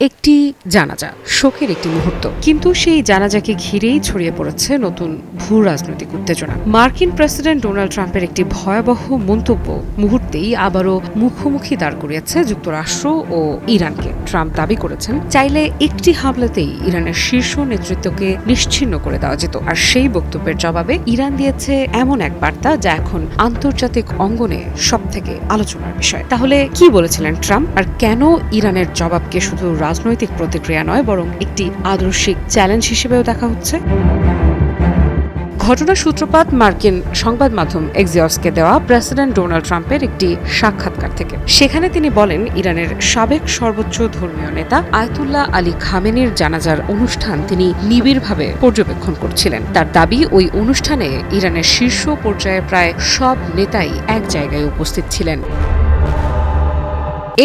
একটি জানাজা, শোকের একটি মুহূর্ত, কিন্তু সেই জানাজাকে ঘিরেই ছড়িয়ে পড়েছে নতুন ভূ রাজনৈতিক উত্তেজনা। মার্কিন প্রেসিডেন্ট ডোনাল্ড ট্রাম্পের একটি ভয়াবহ মন্তব্য মুহূর্তেই আবারও মুখোমুখি দাঁড় করিয়েছে যুক্তরাষ্ট্র ও ইরানকে। ট্রাম্প দাবি করেছেন, চাইলে একটি হামলাতেই ইরানের শীর্ষ নেতৃত্বকে নিশ্চিহ্ন করে দেওয়া যেত। আর সেই বক্তব্যের জবাবে ইরান দিয়েছে এমন এক বার্তা যা এখন আন্তর্জাতিক অঙ্গনে সবথেকে আলোচনার বিষয়। তাহলে কি বলেছিলেন ট্রাম্প, আর কেন ইরানের জবাবকে শুধু রাজনৈতিক প্রতিক্রিয়া নয় বরং একটি আদর্শিক চ্যালেঞ্জ হিসেবেও দেখা হচ্ছে? ঘটনার সূত্রপাত মার্কিন সংবাদ মাধ্যম এক্সিওসকে দেওয়া প্রেসিডেন্ট ডোনাল্ড ট্রাম্পের একটি সাক্ষাৎকার থেকে। সেখানে তিনি বলেন, ইরানের সাবেক সর্বোচ্চ ধর্মীয় নেতা আয়াতুল্লাহ আলী খামেনির জানাজার অনুষ্ঠান তিনি নিবিড়ভাবে পর্যবেক্ষণ করছিলেন। তার দাবি, ওই অনুষ্ঠানে ইরানের শীর্ষ পর্যায়ে প্রায় সব নেতাই এক জায়গায় উপস্থিত ছিলেন।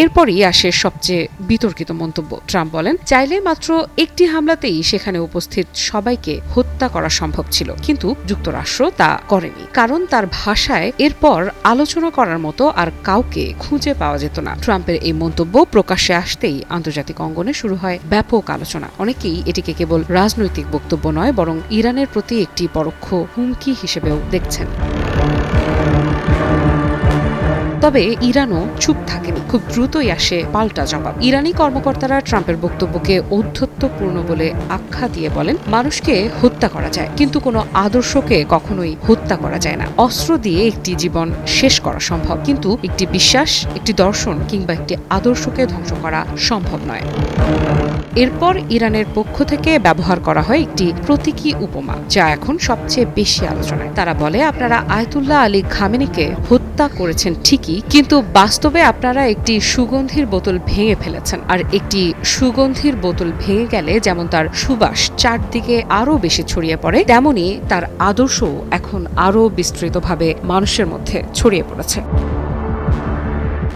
এরপরই আসে সবচেয়ে বিতর্কিত মন্তব্য। ট্রাম্প বলেন, চাইলে মাত্র একটি হামলাতেই সেখানে উপস্থিত সবাইকে হত্যা করা সম্ভব ছিল, কিন্তু যুক্তরাষ্ট্র তা করেনি, কারণ তার ভাষায় এরপর আলোচনা করার মতো আর কাউকে খুঁজে পাওয়া যেত না। ট্রাম্পের এই মন্তব্য প্রকাশ্যে আসতেই আন্তর্জাতিক অঙ্গনে শুরু হয় ব্যাপক আলোচনা। অনেকেই এটিকে কেবল রাজনৈতিক বক্তব্য নয় বরং ইরানের প্রতি একটি পরোক্ষ হুমকি হিসেবেও দেখছেন। তবে ইরানও চুপ থাকেনি, খুব দ্রুতই আসে পাল্টা জবাব। ইরানি কর্মকর্তারা ট্রাম্পের বক্তব্যকে ঔদ্ধত্যপূর্ণ বলে আখ্যা দিয়ে বলেন, মানুষকে হত্যা করা যায়, কিন্তু কোনো আদর্শকে কখনোই হত্যা করা যায় না। অস্ত্র দিয়ে একটি জীবন শেষ করা সম্ভব, কিন্তু একটি বিশ্বাস, একটি দর্শন কিংবা একটি আদর্শকে ধ্বংস করা সম্ভব নয়। এরপর ইরানের পক্ষ থেকে ব্যবহার করা হয় একটি প্রতীকী উপমা, যা এখন সবচেয়ে বেশি আলোচনায়। তারা বলে, আপনারা আয়াতুল্লাহ আলী খামেনিকে হত্যা করেছেন ঠিকই, কিন্তু বাস্তবে আপনারা একটি সুগন্ধির বোতল ভেঙে ফেলেছেন। আর একটি সুগন্ধির বোতল ভেঙে গেলে যেমন তার সুবাস চারদিকে আরো বেশি ছড়িয়ে পড়ে, তেমনি তার আদর্শ এখন আরো বিস্তৃতভাবে মানুষের মধ্যে ছড়িয়ে পড়েছে।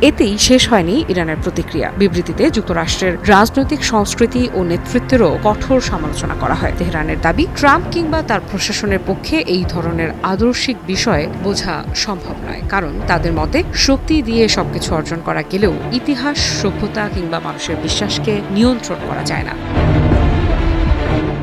এতেই শেষ হয়নি ইরানের প্রতিক্রিয়া। বিবৃতিতে যুক্তরাষ্ট্রের রাজনৈতিক সংস্কৃতি ও নেতৃত্বেরও কঠোর সমালোচনা করা হয়। তেহরানের দাবি, ট্রাম্প কিংবা তার প্রশাসনের পক্ষে এই ধরনের আদর্শিক বিষয় বোঝা সম্ভব নয়, কারণ তাদের মতে শক্তি দিয়ে সবকিছু অর্জন করা গেলেও ইতিহাস, সভ্যতা কিংবা মানুষের বিশ্বাসকে নিয়ন্ত্রণ করা যায় না।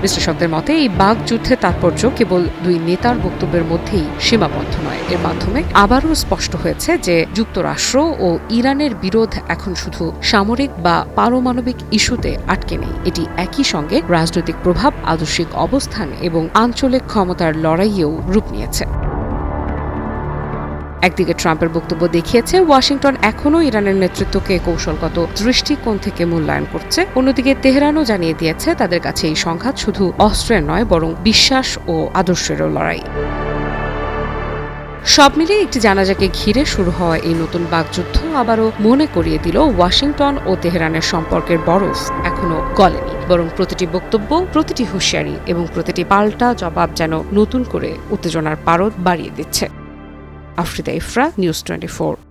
বিশ্লেষকদের মতে এই বাকযুদ্ধের তাৎপর্য কেবল দুই নেতার বক্তব্যের মধ্যেই সীমাবদ্ধ নয়। এর মাধ্যমে আবারও স্পষ্ট হয়েছে যে যুক্তরাষ্ট্র ও ইরানের বিরোধ এখন শুধু সামরিক বা পারমাণবিক ইস্যুতে আটকে নেই। এটি একই সঙ্গে রাজনৈতিক প্রভাব, আদর্শিক অবস্থান এবং আঞ্চলিক ক্ষমতার লড়াইয়েও রূপ নিয়েছে। একদিকে ট্রাম্পের বক্তব্য দেখিয়েছে ওয়াশিংটন এখনও ইরানের নেতৃত্বকে কৌশলগত দৃষ্টিকোণ থেকে মূল্যায়ন করছে। অন্যদিকে তেহরানও জানিয়ে দিয়েছে তাদের কাছে এই সংঘাত শুধু অস্ত্রের নয় বরং বিশ্বাস ও আদর্শেরও লড়াই। সব মিলিয়ে একটি জানাজাকে ঘিরে শুরু হওয়া এই নতুন বাকযুদ্ধ আবারও মনে করিয়ে দিল, ওয়াশিংটন ও তেহরানের সম্পর্কের বরফ এখনো গলেনি, বরং প্রতিটি বক্তব্য, প্রতিটি হুঁশিয়ারি এবং প্রতিটি পাল্টা জবাব যেন নতুন করে উত্তেজনার পারদ বাড়িয়ে দিচ্ছে। আফ্রিদা ইফরা, নিউজ 24।